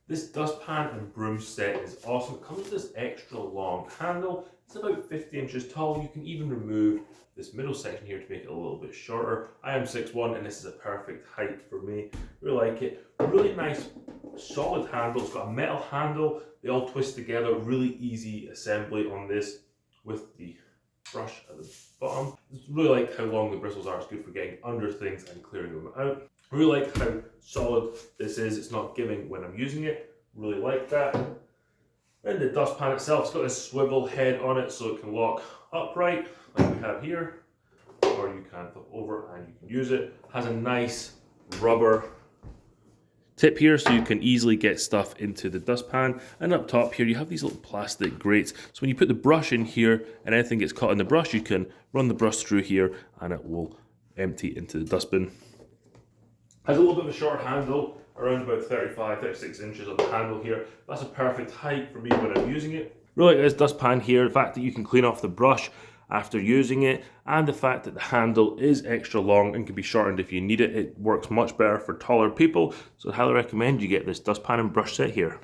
This dustpan and broom set is awesome. It comes with this extra long handle. It's about 50 inches tall. You can even remove this middle section here to make it a little bit shorter. I am 6'1" and this is a perfect height for me. Really like it. Really nice solid handle. It's got a metal handle. They all twist together. Really easy assembly on this with the brush at the bottom. I really like how long the bristles are. It's good for getting under things and clearing them out. I really like how solid this is. It's not giving when I'm using it. Really like that. And the dustpan itself, it's got this swivel head on it so it can lock upright like we have here, or you can flip over and you can use it. Has a nice rubber tip here so you can easily get stuff into the dustpan. And up top here you have these little plastic grates, so when you put the brush in here and anything gets caught in the brush, you can run the brush through here and it will empty into the dustbin. Has a little bit of a short handle, around about 35, 36 inches of the handle here. That's a perfect height for me when I'm using it. Really like this dustpan here, the fact that you can clean off the brush after using it, and the fact that the handle is extra long and can be shortened if you need it. It works much better for taller people, so I highly recommend you get this dustpan and brush set here.